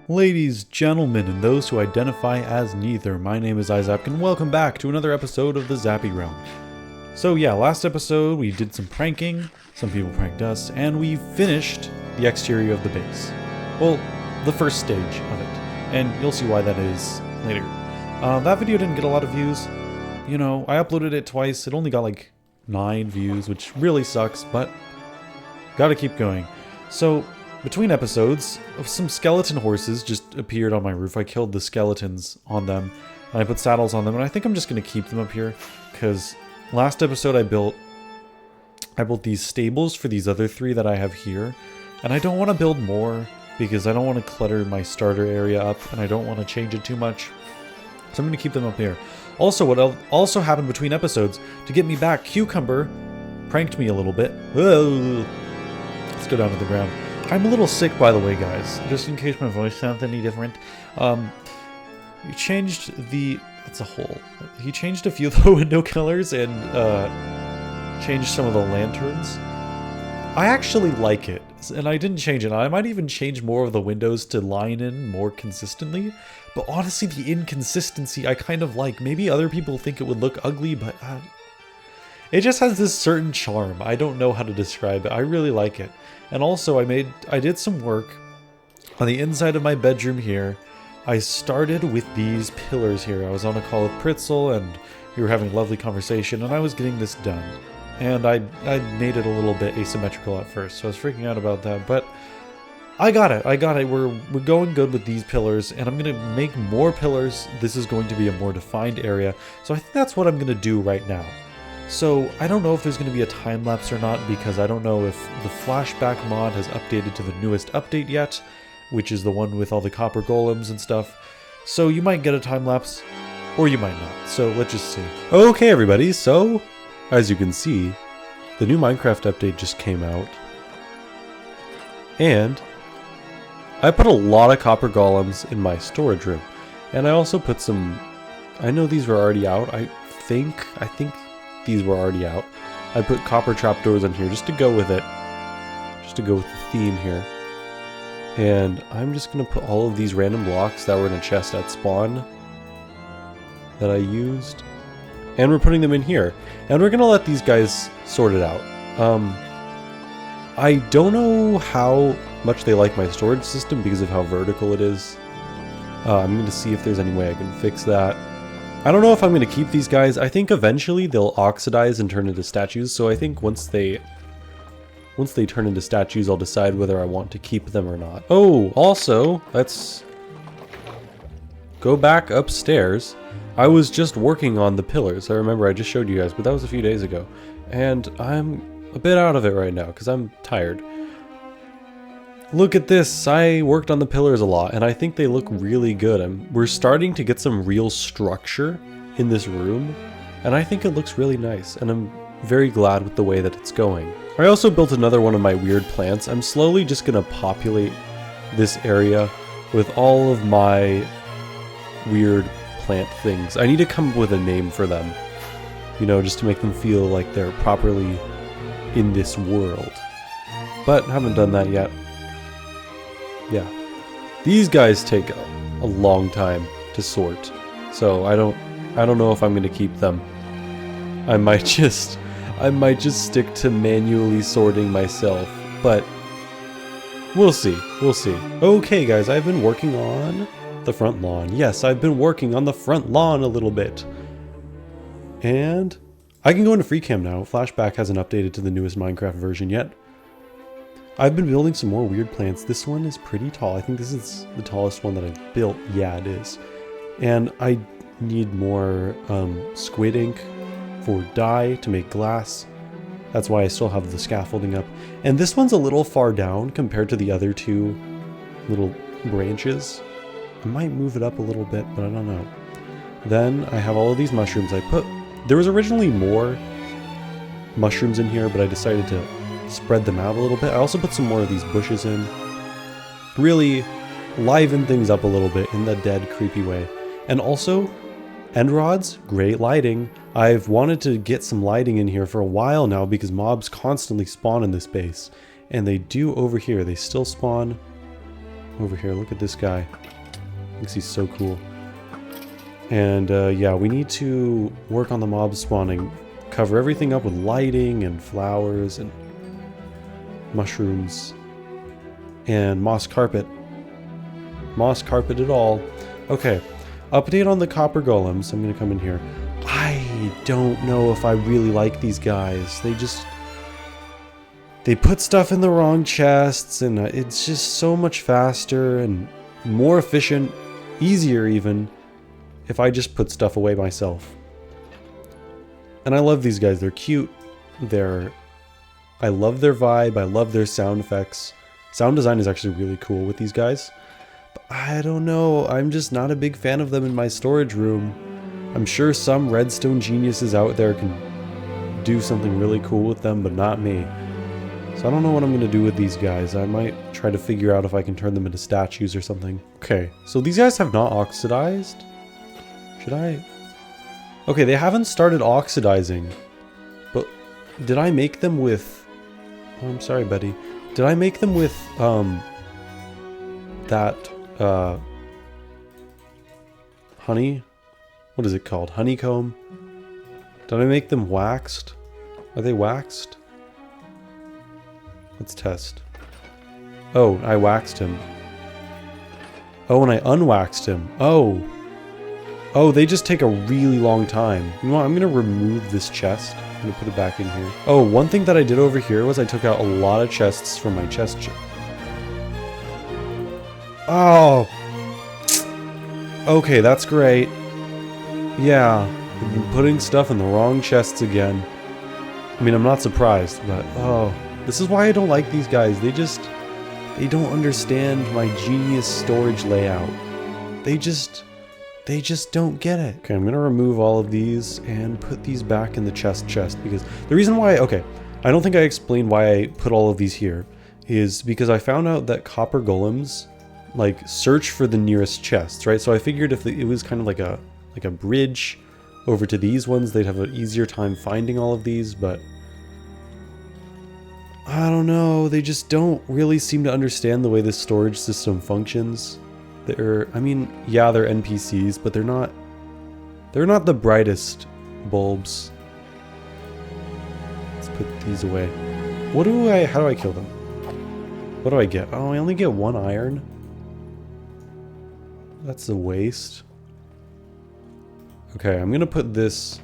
Ladies, gentlemen, and those who identify as neither, my name is Izapc, and welcome back to another episode of the Zappy Realm. So yeah, last episode we did some pranking, some people pranked us, and we finished the exterior of the base. Well, the first stage of it, and you'll see why that is later. That video didn't get a lot of views. You know, I uploaded it twice, it only got like 9 views, which really sucks, but gotta keep going. So, between episodes, some skeleton horses just appeared on my roof. I killed the skeletons on them, and I put saddles on them, and I think I'm just going to keep them up here, because last episode I built these stables for these other 3 that I have here, and I don't want to build more, because I don't want to clutter my starter area up, and I don't want to change it too much, so I'm going to keep them up here. Also, what also happened between episodes, to get me back, Cucumber pranked me a little bit. Whoa. Let's go down to the ground. I'm a little sick, by the way, guys, just in case my voice sounds any different. He changed the... That's a hole. He changed a few of the window colors and changed some of the lanterns. I actually like it, and I didn't change it. I might even change more of the windows to line in more consistently, but honestly, the inconsistency I kind of like. Maybe other people think it would look ugly, but it just has this certain charm. I don't know how to describe it. I really like it. And also, I did some work on the inside of my bedroom here. I started with these pillars here. I was on a call with Pritzel, and we were having a lovely conversation, and I was getting this done. And I made it a little bit asymmetrical at first, so I was freaking out about that, but I got it. We're going good with these pillars, and I'm going to make more pillars. This is going to be a more defined area, so I think that's what I'm going to do right now. So, I don't know if there's going to be a time-lapse or not, because I don't know if the flashback mod has updated to the newest update yet, which is the one with all the copper golems and stuff. So you might get a time-lapse, or you might not. So let's just see. Okay, everybody, so, as you can see, the new Minecraft update just came out. And I put a lot of copper golems in my storage room. And I also put some... I know these were already out. I think these were already out. I put copper trapdoors on here just to go with it. Just to go with the theme here. And I'm just going to put all of these random blocks that were in a chest at spawn that I used. And we're putting them in here. And we're going to let these guys sort it out. I don't know how much they like my storage system because of how vertical it is. I'm going to see if there's any way I can fix that. I don't know if I'm going to keep these guys. I think eventually they'll oxidize and turn into statues, so I think once they turn into statues, I'll decide whether I want to keep them or not. Oh, also, let's go back upstairs. I was just working on the pillars. I remember I just showed you guys, but that was a few days ago. And I'm a bit out of it right now because I'm tired. Look at this, I worked on the pillars a lot, and I think they look really good. We're starting to get some real structure in this room, and I think it looks really nice, and I'm very glad with the way that it's going. I also built another one of my weird plants. I'm slowly just going to populate this area with all of my weird plant things. I need to come up with a name for them, you know, just to make them feel like they're properly in this world. But haven't done that yet. Yeah, these guys take a long time to sort, so I don't know if I'm gonna keep them. I might just stick to manually sorting myself, but we'll see. Okay, guys, I've been working on the front lawn. Yes, I've been working on the front lawn a little bit, and I can go into free cam now. Flashback hasn't updated to the newest Minecraft version yet. I've been building some more weird plants. This one is pretty tall. I think this is the tallest one that I've built. Yeah, it is. And I need more squid ink for dye to make glass. That's why I still have the scaffolding up. And this one's a little far down compared to the other 2 little branches. I might move it up a little bit, but I don't know. Then I have all of these mushrooms. There was originally more mushrooms in here, but I decided to spread them out a little bit. I also put some more of these bushes in. Really liven things up a little bit in the dead, creepy way. And also, end rods, great lighting. I've wanted to get some lighting in here for a while now because mobs constantly spawn in this base. And they do over here. They still spawn over here. Look at this guy. Thinks he's so cool. And yeah, we need to work on the mob spawning. Cover everything up with lighting and flowers and mushrooms and moss carpet. Moss carpet it all. Okay, update on the copper golems. I'm gonna come in here. I don't know if I really like these guys. They put stuff in the wrong chests, and it's just so much faster and more efficient, easier even, if I just put stuff away myself. And I love these guys. They're cute. I love their vibe. I love their sound effects. Sound design is actually really cool with these guys. But I don't know. I'm just not a big fan of them in my storage room. I'm sure some redstone geniuses out there can do something really cool with them, but not me. So I don't know what I'm going to do with these guys. I might try to figure out if I can turn them into statues or something. Okay, so these guys have not oxidized. Should I? Okay, they haven't started oxidizing. But did I make them with... Oh, I'm sorry, buddy. Did I make them with, honey? What is it called? Honeycomb? Did I make them waxed? Are they waxed? Let's test. Oh, I waxed him. Oh, and I unwaxed him. Oh. Oh, they just take a really long time. You know what? I'm going to remove this chest. I'm going to put it back in here. Oh, one thing that I did over here was I took out a lot of chests from my chest chest. Oh. Okay, that's great. Yeah. I've been putting stuff in the wrong chests again. I mean, I'm not surprised, but oh. This is why I don't like these guys. They don't understand my genius storage layout. They just don't get it. Okay, I'm gonna remove all of these and put these back in the chest because the reason why, okay, I don't think I explained why I put all of these here is because I found out that copper golems like search for the nearest chests, right? So I figured if it was kind of like a bridge over to these ones, they'd have an easier time finding all of these, but I don't know, they just don't really seem to understand the way this storage system functions. I mean, yeah, they're NPCs, but they're not the brightest bulbs. Let's put these away. How do I kill them? What do I get? Oh, I only get 1 iron. That's a waste. Okay, I'm gonna put this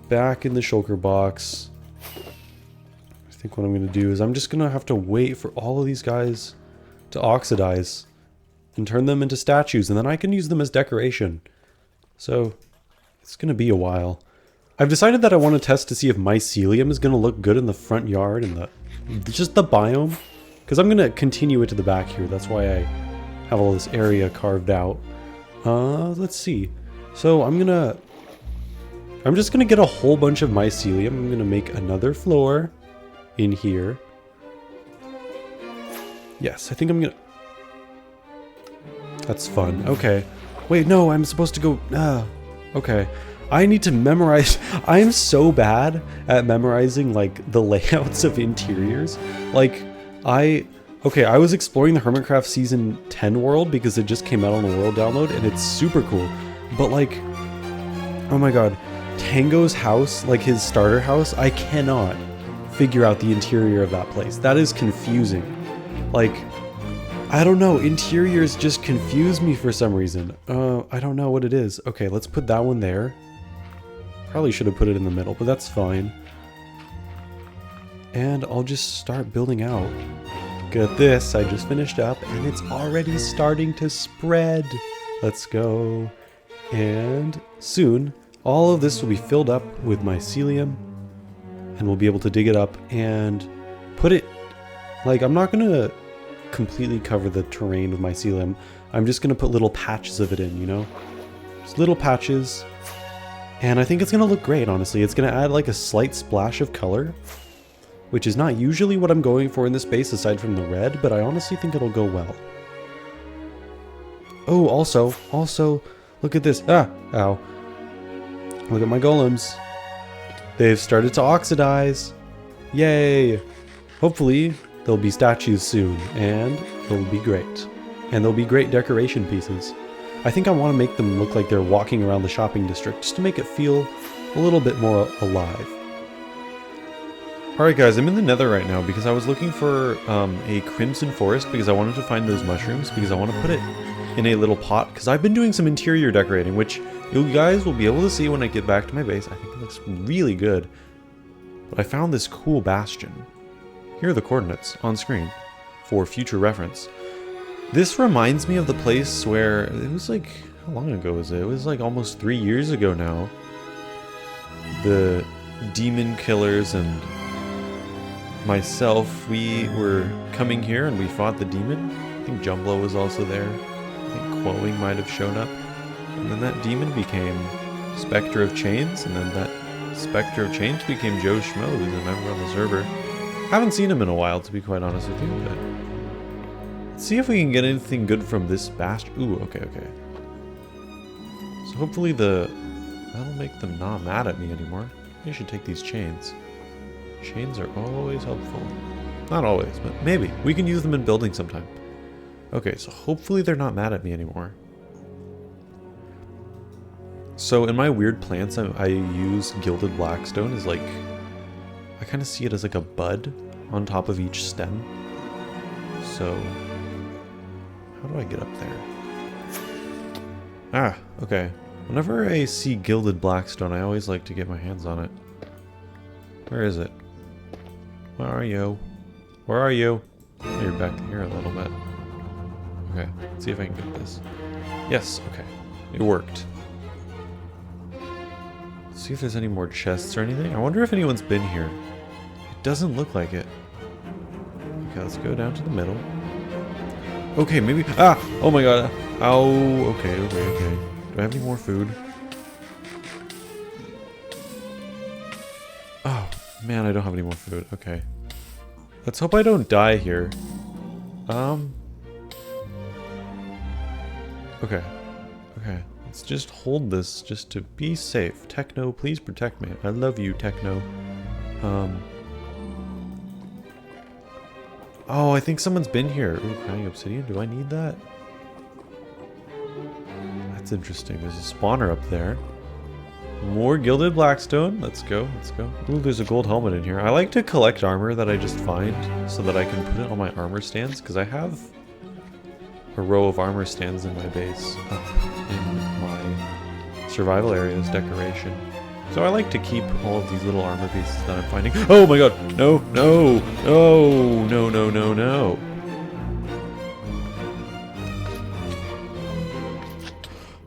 back in the shulker box. I think what I'm gonna do is I'm just gonna have to wait for all of these guys to oxidize and turn them into statues, and then I can use them as decoration. So it's gonna be a while. I've decided that I want to test to see if mycelium is gonna look good in the front yard and just the biome, because I'm gonna continue it to the back here. That's why I have all this area carved out. Let's see. So I'm just gonna get a whole bunch of mycelium. I'm gonna make another floor in here. Yes, I think I'm gonna... That's fun. Okay. Wait, no, I'm supposed to go... okay. I need to memorize... I am so bad at memorizing, like, the layouts of interiors. Like, okay, I was exploring the Hermitcraft Season 10 world because it just came out on the world download, and it's super cool. But, like... Oh my god. Tango's house, like his starter house, I cannot figure out the interior of that place. That is confusing. Like... I don't know, interiors just confuse me for some reason. I don't know what it is. Okay, let's put that one there. Probably should have put it in the middle, but that's fine. And I'll just start building out. Look at this, I just finished up, and it's already starting to spread. Let's go. And soon, all of this will be filled up with mycelium, and we'll be able to dig it up and put it... Like, I'm not gonna completely cover the terrain with mycelium. I'm just gonna put little patches of it in, you know? Just little patches. And I think it's gonna look great, honestly. It's gonna add like a slight splash of color, which is not usually what I'm going for in this base aside from the red, but I honestly think it'll go well. Oh, also, look at this. Ah, ow. Look at my golems. They've started to oxidize. Yay! Hopefully, they'll be statues soon, and It'll be great. And they'll be great decoration pieces. I think I want to make them look like they're walking around the shopping district just to make it feel a little bit more alive. Alright guys, I'm in the nether right now because I was looking for a crimson forest because I wanted to find those mushrooms because I want to put it in a little pot because I've been doing some interior decorating, which you guys will be able to see when I get back to my base. I think it looks really good. But I found this cool bastion. Here are the coordinates on screen for future reference. This reminds me of the place where, it was like, how long ago was it? It was like almost 3 years ago now. The demon killers and myself, we were coming here and we fought the demon. I think Jumblo was also there. I think Quoing might have shown up. And then that demon became Spectre of Chains, and then that Spectre of Chains became Joe Schmo, who's a member on the server. Haven't seen him in a while, to be quite honest with you, but let's see if we can get anything good from this bastion. Ooh, okay. So hopefully that'll make them not mad at me anymore. I should take these chains. Chains are always helpful. Not always, but maybe. We can use them in building sometime. Okay, so hopefully they're not mad at me anymore. So in my weird plants, I use gilded blackstone as like, I kind of see it as like a bud on top of each stem. So, how do I get up there? Ah, okay. Whenever I see gilded blackstone, I always like to get my hands on it. Where is it? Where are you? Where are you? Oh, you're back here a little bit. Okay, let's see if I can get this. Yes, okay. It worked. Let's see if there's any more chests or anything. I wonder if anyone's been here. It doesn't look like it. Okay, let's go down to the middle. Okay, maybe... Ah! Oh my god. Ow. Okay. Do I have any more food? Oh, man, I don't have any more food. Okay. Let's hope I don't die here. Okay. Let's just hold this just to be safe. Techno, please protect me. I love you, Techno. Oh, I think someone's been here. Ooh, crying obsidian. Do I need that? That's interesting. There's a spawner up there. More gilded blackstone. Let's go. Ooh, there's a gold helmet in here. I like to collect armor that I just find so that I can put it on my armor stands because I have a row of armor stands in my base up in my survival areas decoration. So I like to keep all of these little armor pieces that I'm finding. Oh my god! No!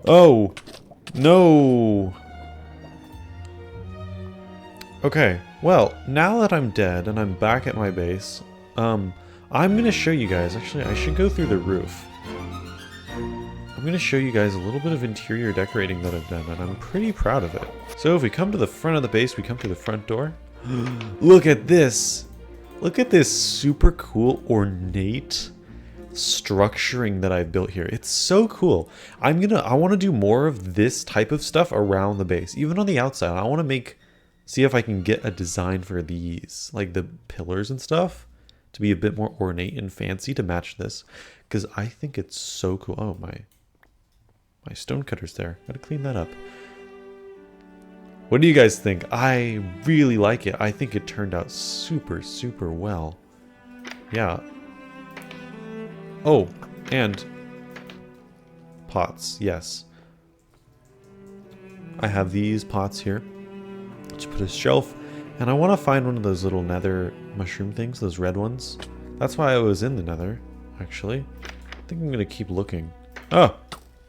Oh! No! Okay, well, now that I'm dead and I'm back at my base, I'm gonna show you guys, actually I should go through the roof. I'm gonna show you guys a little bit of interior decorating that I've done, and I'm pretty proud of it. So if we come to the front of the base, we come to the front door. Look at this! Look at this super cool, ornate structuring that I've built here. It's so cool. I want to do more of this type of stuff around the base, even on the outside. I want to see if I can get a design for these, like the pillars and stuff, to be a bit more ornate and fancy to match this, because I think it's so cool. Oh, my stone cutter's there. Gotta clean that up. What do you guys think? I really like it. I think it turned out super, super well. Yeah. Oh, and pots, yes. I have these pots here to put a shelf, and I want to find one of those little nether mushroom things, those red ones. That's why I was in the nether, actually. I think I'm going to keep looking. Oh!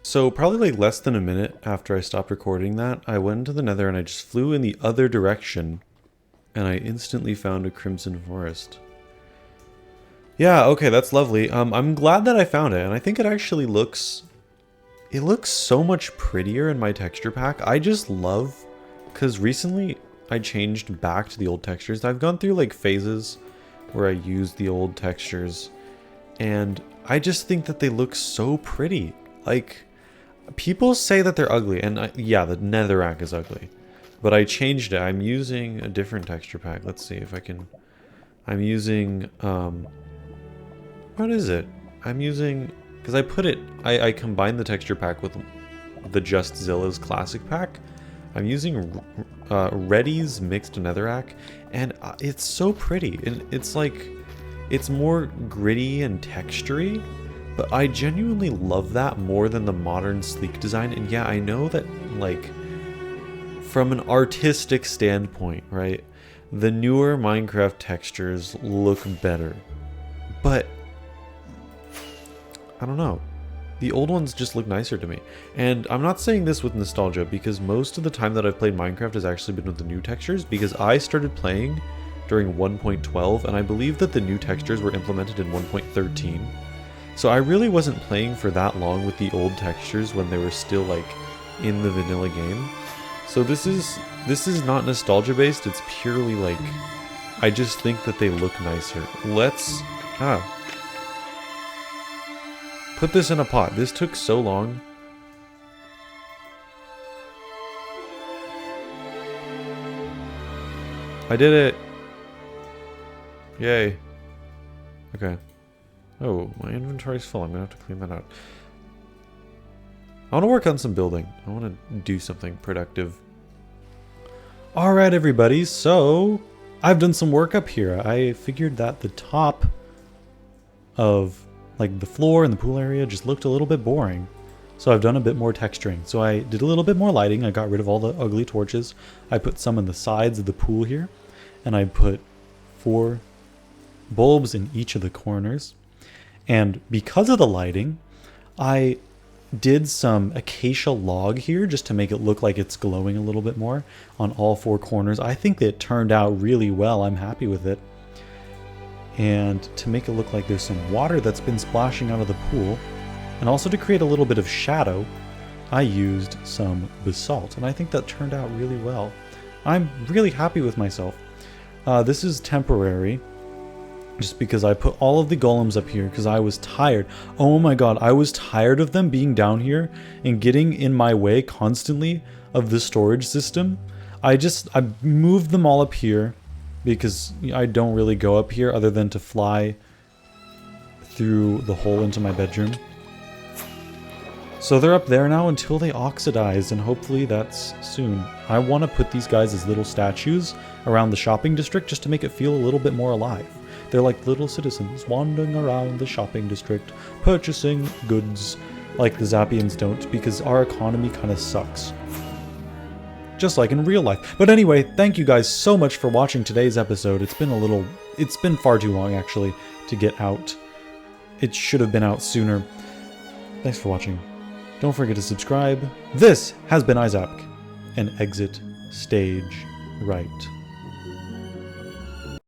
So probably like less than a minute after I stopped recording that, I went into the nether and I just flew in the other direction, and I instantly found a crimson forest. Yeah, okay, that's lovely. I'm glad that I found it, and I think it actually looks so much prettier in my texture pack. I just love, because recently I changed back to the old textures. I've gone through like phases where I use the old textures, and I just think that they look so pretty. Like, people say that they're ugly, and yeah, the netherrack is ugly, but I changed it. I'm using a different texture pack. Let's see if I can. I'm using what is it? I'm using, because I put it, I combined the texture pack with the Just Zilla's classic pack. I'm using Reddy's mixed netherrack, and it's so pretty. And it's like, it's more gritty and textury, but I genuinely love that more than the modern sleek design. And yeah, I know that, like, from an artistic standpoint, right, the newer Minecraft textures look better, but I don't know. The old ones just look nicer to me. And I'm not saying this with nostalgia, because most of the time that I've played Minecraft has actually been with the new textures, because I started playing during 1.12, and I believe that the new textures were implemented in 1.13. So I really wasn't playing for that long with the old textures when they were still, like, in the vanilla game. So this is not nostalgia based, it's purely like, I just think that they look nicer. Let's put this in a pot. This took so long. I did it. Yay. Okay. Oh, my inventory's full. I'm gonna have to clean that out. I want to work on some building. I want to do something productive. Alright everybody, so I've done some work up here. I figured that the top of, like, the floor and the pool area just looked a little bit boring. So I've done a bit more texturing. So I did a little bit more lighting. I got rid of all the ugly torches. I put some in the sides of the pool here. And I put 4 bulbs in each of the corners. And because of the lighting, I did some acacia log here just to make it look like it's glowing a little bit more on all 4 corners. I think that it turned out really well. I'm happy with it. And to make it look like there's some water that's been splashing out of the pool, and also to create a little bit of shadow, I used some basalt, and I think that turned out really well. I'm really happy with myself. This is temporary, just because I put all of the golems up here because I was tired. Oh my god, I was tired of them being down here and getting in my way constantly of the storage system. I moved them all up here because I don't really go up here other than to fly through the hole into my bedroom. So they're up there now until they oxidize, and hopefully that's soon. I want to put these guys as little statues around the shopping district just to make it feel a little bit more alive. They're like little citizens wandering around the shopping district, purchasing goods like the Zappians don't, because our economy kind of sucks. Just like in real life. But anyway, thank you guys so much for watching today's episode. It's been far too long actually to get out. It should have been out sooner. Thanks for watching. Don't forget to subscribe. This has been Izapc, and exit stage right.